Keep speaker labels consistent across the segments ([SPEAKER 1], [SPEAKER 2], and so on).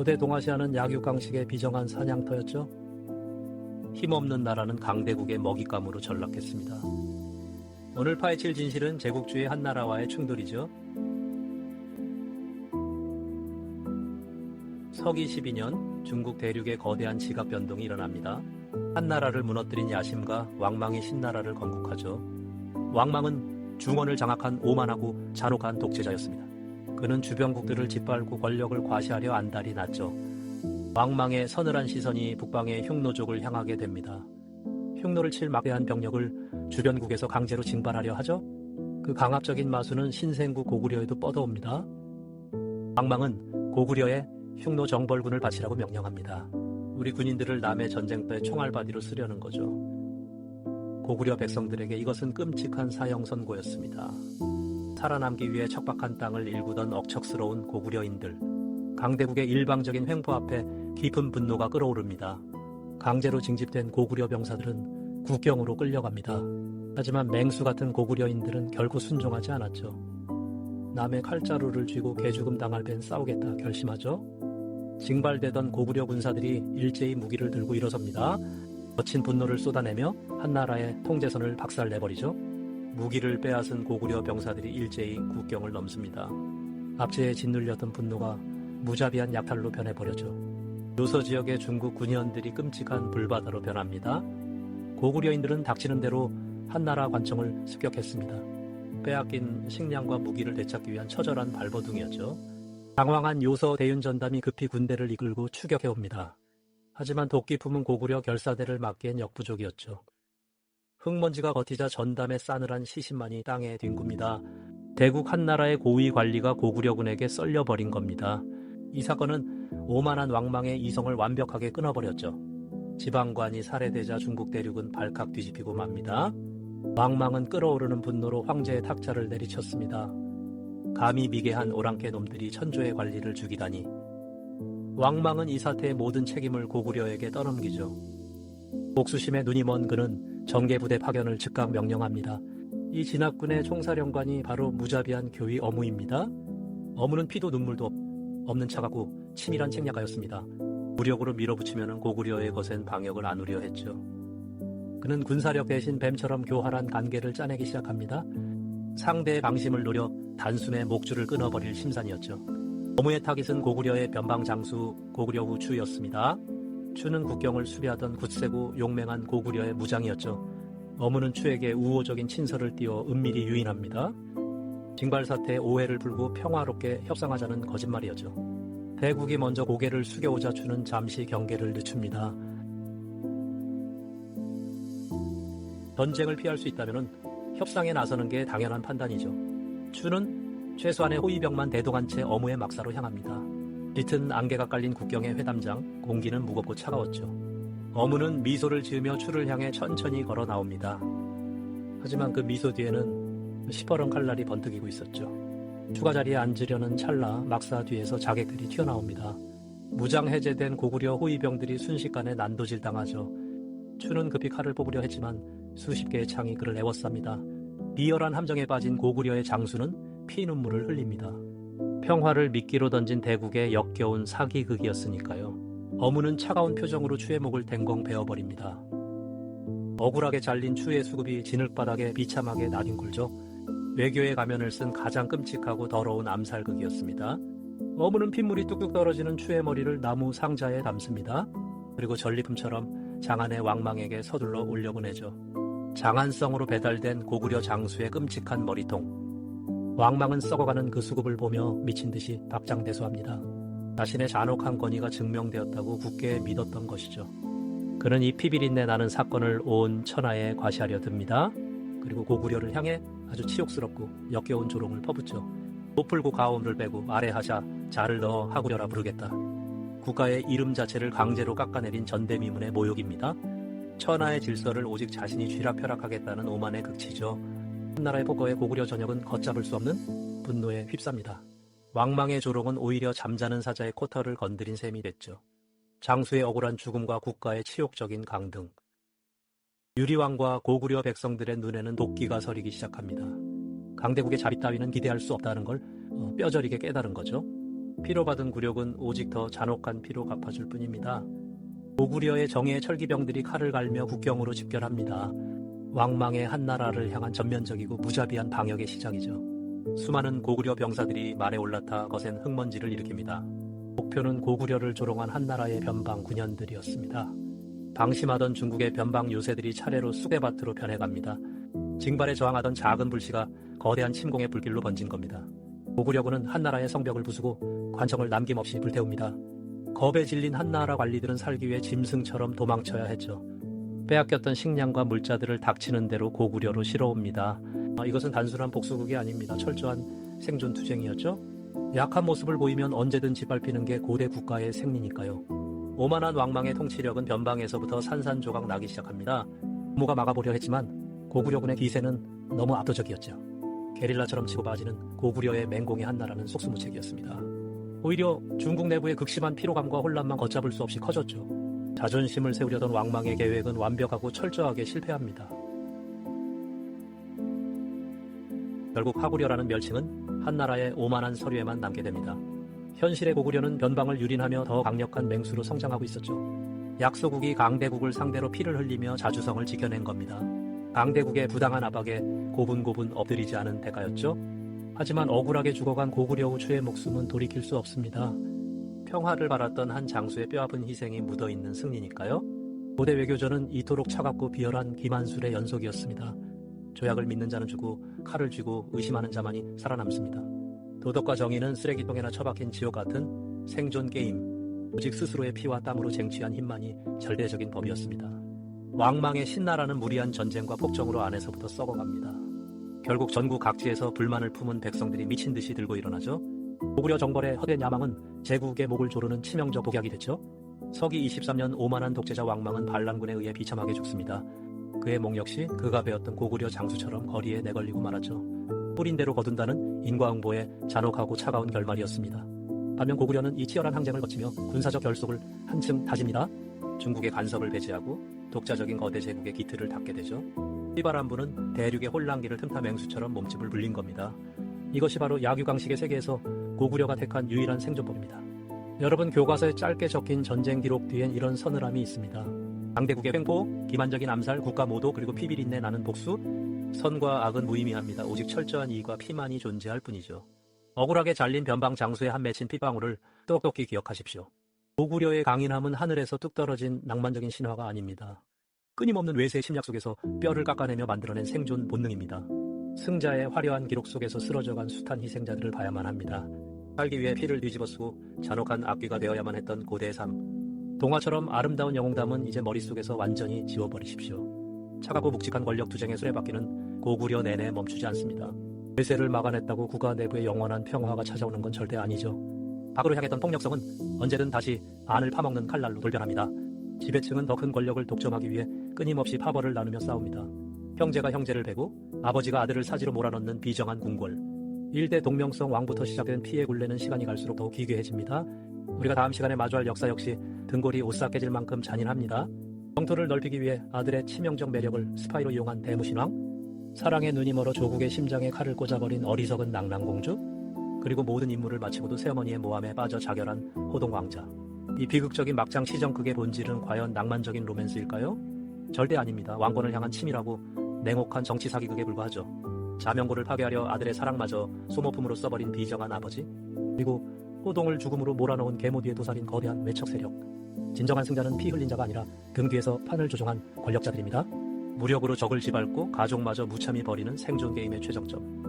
[SPEAKER 1] 고대 동아시아는 약육강식의 비정한 사냥터였죠. 힘없는 나라는 강대국의 먹잇감으로 전락했습니다. 오늘 파헤칠 진실은 제국주의 한 나라와의 충돌이죠. 서기 12년 중국 대륙에 거대한 지각 변동이 일어납니다. 한 나라를 무너뜨린 야심과 왕망이 신나라를 건국하죠. 왕망은 중원을 장악한 오만하고 잔혹한 독재자였습니다. 그는 주변국들을 짓밟고 권력을 과시하려 안달이 났죠. 왕망의 서늘한 시선이 북방의 흉노족을 향하게 됩니다. 흉노를 칠 막대한 병력을 주변국에서 강제로 징발하려 하죠. 그 강압적인 마수는 신생국 고구려에도 뻗어옵니다. 왕망은 고구려에 흉노 정벌군을 바치라고 명령합니다. 우리 군인들을 남의 전쟁터에 총알바디로 쓰려는 거죠. 고구려 백성들에게 이것은 끔찍한 사형 선고였습니다. 살아남기 위해 척박한 땅을 일구던 억척스러운 고구려인들. 강대국의 일방적인 횡포 앞에 깊은 분노가 끓어오릅니다. 강제로 징집된 고구려 병사들은 국경으로 끌려갑니다. 하지만 맹수 같은 고구려인들은 결코 순종하지 않았죠. 남의 칼자루를 쥐고 개죽음 당할 땐 싸우겠다 결심하죠. 징발되던 고구려 군사들이 일제히 무기를 들고 일어섭니다. 거친 분노를 쏟아내며 한나라의 통제선을 박살내버리죠. 무기를 빼앗은 고구려 병사들이 일제히 국경을 넘습니다. 압제에 짓눌렸던 분노가 무자비한 약탈로 변해버렸죠. 요서 지역의 중국 군현들이 끔찍한 불바다로 변합니다. 고구려인들은 닥치는 대로 한나라 관청을 습격했습니다. 빼앗긴 식량과 무기를 되찾기 위한 처절한 발버둥이었죠. 당황한 요서 대윤전담이 급히 군대를 이끌고 추격해옵니다. 하지만 도끼 품은 고구려 결사대를 막기엔 역부족이었죠. 흙먼지가 버티자 전담의 싸늘한 시신만이 땅에 뒹굽니다. 대국 한나라의 고위 관리가 고구려군에게 썰려버린 겁니다. 이 사건은 오만한 왕망의 이성을 완벽하게 끊어버렸죠. 지방관이 살해되자 중국 대륙은 발칵 뒤집히고 맙니다. 왕망은 끓어오르는 분노로 황제의 탁자를 내리쳤습니다. 감히 미개한 오랑캐 놈들이 천조의 관리를 죽이다니. 왕망은 이 사태의 모든 책임을 고구려에게 떠넘기죠. 복수심에 눈이 먼 그는 정계부대 파견을 즉각 명령합니다. 이 진압군의 총사령관이 바로 무자비한 교위 어무입니다. 어무는 피도 눈물도 없는 차갑고 치밀한 책략가였습니다. 무력으로 밀어붙이면 고구려의 거센 방역을 안으려 했죠. 그는 군사력 대신 뱀처럼 교활한 간계를 짜내기 시작합니다. 상대의 방심을 노려 단숨에 목줄을 끊어버릴 심산이었죠. 어무의 타깃은 고구려의 변방장수 고구려 추였습니다. 추는 국경을 수비하던 굳세고 용맹한 고구려의 무장이었죠. 어무는 추에게 우호적인 친서를 띄워 은밀히 유인합니다. 징발 사태에 오해를 풀고 평화롭게 협상하자는 거짓말이었죠. 대국이 먼저 고개를 숙여오자 추는 잠시 경계를 늦춥니다. 전쟁을 피할 수 있다면 협상에 나서는 게 당연한 판단이죠. 추는 최소한의 호위병만 대동한 채 어무의 막사로 향합니다. 짙은 안개가 깔린 국경의 회담장, 공기는 무겁고 차가웠죠. 어무는 미소를 지으며 추를 향해 천천히 걸어 나옵니다. 하지만 그 미소 뒤에는 시퍼런 칼날이 번뜩이고 있었죠. 추가 자리에 앉으려는 찰나 막사 뒤에서 자객들이 튀어나옵니다. 무장 해제된 고구려 호위병들이 순식간에 난도질 당하죠. 추는 급히 칼을 뽑으려 했지만 수십 개의 창이 그를 에워쌉니다. 비열한 함정에 빠진 고구려의 장수는 피눈물을 흘립니다. 평화를 미끼로 던진 대국의 역겨운 사기극이었으니까요. 어무는 차가운 표정으로 추의 목을 댕공 베어버립니다. 억울하게 잘린 추의 수급이 진흙바닥에 비참하게 나뒹굴죠. 외교의 가면을 쓴 가장 끔찍하고 더러운 암살극이었습니다. 어무는 핏물이 뚝뚝 떨어지는 추의 머리를 나무 상자에 담습니다. 그리고 전리품처럼 장안의 왕망에게 서둘러 올려보내죠. 장안성으로 배달된 고구려 장수의 끔찍한 머리통. 왕망은 썩어가는 그 수급을 보며 미친 듯이 박장대소합니다. 자신의 잔혹한 권위가 증명되었다고 굳게 믿었던 것이죠. 그는 이 피비린내 나는 사건을 온 천하에 과시하려 듭니다. 그리고 고구려를 향해 아주 치욕스럽고 역겨운 조롱을 퍼붓죠. 노풀고 가오를 빼고 아래 하샤 자를 넣어 하구려라 부르겠다. 국가의 이름 자체를 강제로 깎아내린 전대미문의 모욕입니다. 천하의 질서를 오직 자신이 쥐락펴락하겠다는 오만의 극치죠. 한나라의 폭거에 고구려 전역은 걷잡을 수 없는 분노에 휩쌉니다. 왕망의 조롱은 오히려 잠자는 사자의 코털을 건드린 셈이 됐죠. 장수의 억울한 죽음과 국가의 치욕적인 강등. 유리왕과 고구려 백성들의 눈에는 도끼가 서리기 시작합니다. 강대국의 자비 따위는 기대할 수 없다는 걸 뼈저리게 깨달은 거죠. 피로받은 굴욕은 오직 더 잔혹한 피로 갚아줄 뿐입니다. 고구려의 정예의 철기병들이 칼을 갈며 국경으로 집결합니다. 왕망의 한나라를 향한 전면적이고 무자비한 방역의 시작이죠. 수많은 고구려 병사들이 말에 올라타 거센 흙먼지를 일으킵니다. 목표는 고구려를 조롱한 한나라의 변방 9년들이었습니다. 방심하던 중국의 변방 요새들이 차례로 쑥대밭으로 변해갑니다. 징발에 저항하던 작은 불씨가 거대한 침공의 불길로 번진 겁니다. 고구려군은 한나라의 성벽을 부수고 관청을 남김없이 불태웁니다. 겁에 질린 한나라 관리들은 살기 위해 짐승처럼 도망쳐야 했죠. 빼앗겼던 식량과 물자들을 닥치는 대로 고구려로 실어옵니다. 이것은 단순한 복수극이 아닙니다. 철저한 생존 투쟁이었죠. 약한 모습을 보이면 언제든 짓밟히는 게 고대 국가의 생리니까요. 오만한 왕망의 통치력은 변방에서부터 산산조각 나기 시작합니다. 무가 막아보려 했지만 고구려군의 기세는 너무 압도적이었죠. 게릴라처럼 치고 빠지는 고구려의 맹공의 한나라는 속수무책이었습니다. 오히려 중국 내부의 극심한 피로감과 혼란만 걷잡을 수 없이 커졌죠. 자존심을 세우려던 왕망의 계획은 완벽하고 철저하게 실패합니다. 결국 하구려라는 멸칭은 한나라의 오만한 서류에만 남게 됩니다. 현실의 고구려는 변방을 유린하며 더 강력한 맹수로 성장하고 있었죠. 약소국이 강대국을 상대로 피를 흘리며 자주성을 지켜낸 겁니다. 강대국의 부당한 압박에 고분고분 엎드리지 않은 대가였죠. 하지만 억울하게 죽어간 고구려 우추의 목숨은 돌이킬 수 없습니다. 평화를 바랐던 한 장수의 뼈아픈 희생이 묻어있는 승리니까요. 고대 외교전은 이토록 차갑고 비열한 기만술의 연속이었습니다. 조약을 믿는 자는 죽고 칼을 쥐고 의심하는 자만이 살아남습니다. 도덕과 정의는 쓰레기통에나 처박힌 지옥 같은 생존 게임, 오직 스스로의 피와 땀으로 쟁취한 힘만이 절대적인 법이었습니다. 왕망의 신나라는 무리한 전쟁과 폭정으로 안에서부터 썩어갑니다. 결국 전국 각지에서 불만을 품은 백성들이 미친 듯이 들고 일어나죠. 고구려 정벌의 헛된 야망은 제국의 목을 조르는 치명적 독약이 됐죠. 서기 23년 오만한 독재자 왕망은 반란군에 의해 비참하게 죽습니다. 그의 목 역시 그가 배웠던 고구려 장수처럼 거리에 내걸리고 말았죠. 뿌린 대로 거둔다는 인과응보의 잔혹하고 차가운 결말이었습니다. 반면 고구려는 이 치열한 항쟁을 거치며 군사적 결속을 한층 다집니다. 중국의 간섭을 배제하고 독자적인 거대 제국의 기틀을 닦게 되죠. 휘바람부는 대륙의 혼란기를 틈타 맹수처럼 몸집을 불린 겁니다. 이것이 바로 약유강식의 세계에서 고구려가 택한 유일한 생존법입니다. 여러분, 교과서에 짧게 적힌 전쟁 기록 뒤엔 이런 서늘함이 있습니다. 강대국의 횡포, 기만적인 암살, 국가 모독, 그리고 피비린내 나는 복수. 선과 악은 무의미합니다. 오직 철저한 이익과 피만이 존재할 뿐이죠. 억울하게 잘린 변방 장수의 한 맺힌 핏방울을 똑똑히 기억하십시오. 고구려의 강인함은 하늘에서 뚝 떨어진 낭만적인 신화가 아닙니다. 끊임없는 외세의 침략 속에서 뼈를 깎아내며 만들어낸 생존 본능입니다. 승자의 화려한 기록 속에서 쓰러져간 숱한 희생자들을 봐야만 합니다. 살기 위해 피를 뒤집어쓰고 잔혹한 악귀가 되어야만 했던 고대의 삶. 동화처럼 아름다운 영웅담은 이제 머릿속에서 완전히 지워버리십시오. 차갑고 묵직한 권력 투쟁의 수레바퀴는 고구려 내내 멈추지 않습니다. 외세를 막아냈다고 국가 내부의 영원한 평화가 찾아오는 건 절대 아니죠. 밖으로 향했던 폭력성은 언제든 다시 안을 파먹는 칼날로 돌변합니다. 지배층은 더 큰 권력을 독점하기 위해 끊임없이 파벌을 나누며 싸웁니다. 형제가 형제를 베고 아버지가 아들을 사지로 몰아넣는 비정한 궁궐. 일대 동명성 왕부터 시작된 피해 굴레는 시간이 갈수록 더욱 기괴해집니다. 우리가 다음 시간에 마주할 역사 역시 등골이 오싹해질 만큼 잔인합니다. 영토를 넓히기 위해 아들의 치명적 매력을 스파이로 이용한 대무신왕, 사랑의 눈이 멀어 조국의 심장에 칼을 꽂아버린 어리석은 낭랑공주, 그리고 모든 임무를 마치고도 새어머니의 모함에 빠져 자결한 호동왕자. 이 비극적인 막장 시정극의 본질은 과연 낭만적인 로맨스일까요? 절대 아닙니다. 왕권을 향한 치밀하고 냉혹한 정치 사기극에 불과하죠. 자명고를 파괴하려 아들의 사랑마저 소모품으로 써버린 비정한 아버지, 그리고 호동을 죽음으로 몰아넣은 계모 뒤에 도사린 거대한 외척 세력. 진정한 승자는 피 흘린 자가 아니라 등 뒤에서 판을 조종한 권력자들입니다. 무력으로 적을 짓밟고 가족마저 무참히 버리는 생존 게임의 최정점.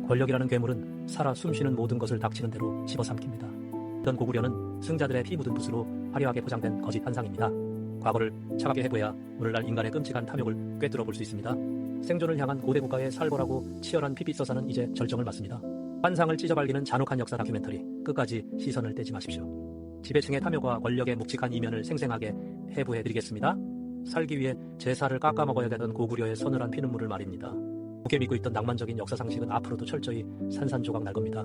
[SPEAKER 1] 권력이라는 괴물은 살아 숨쉬는 모든 것을 닥치는 대로 집어삼킵니다. 어떤 고구려는 승자들의 피 묻은 붓으로 화려하게 포장된 거짓 환상입니다. 과거를 차갑게 해부해야 오늘날 인간의 끔찍한 탐욕을 꿰뚫어 볼 수 있습니다. 생존을 향한 고대 국가의 살벌하고 치열한 피빛서사는 이제 절정을 맞습니다. 환상을 찢어발기는 잔혹한 역사 다큐멘터리, 끝까지 시선을 떼지 마십시오. 지배층의 탐욕과 권력의 묵직한 이면을 생생하게 해부해드리겠습니다. 살기 위해 제사를 깎아먹어야 되던 고구려의 서늘한 피눈물을 말입니다. 굳게 믿고 있던 낭만적인 역사상식은 앞으로도 철저히 산산조각 날 겁니다.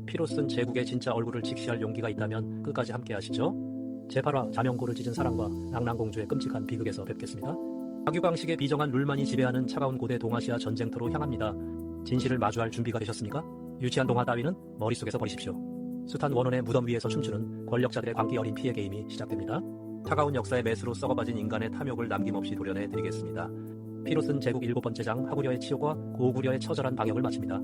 [SPEAKER 1] 피로 쓴 제국의 진짜 얼굴을 직시할 용기가 있다면 끝까지 함께 하시죠. 제8화 자명고를 찢은 사랑과 낭랑공주의 끔찍한 비극에서 뵙겠습니다. 박유광식의 비정한 룰만이 지배하는 차가운 고대 동아시아 전쟁터로 향합니다. 진실을 마주할 준비가 되셨습니까? 유치한 동화 따위는 머릿속에서 버리십시오. 숱한 원혼의 무덤 위에서 춤추는 권력자들의 광기 어린 피해 게임이 시작됩니다. 차가운 역사의 메스로 썩어빠진 인간의 탐욕을 남김없이 도려내 드리겠습니다. 피로 쓴 제국 7번째 장 하구려의 치욕과 고구려의 처절한 방역을 마칩니다.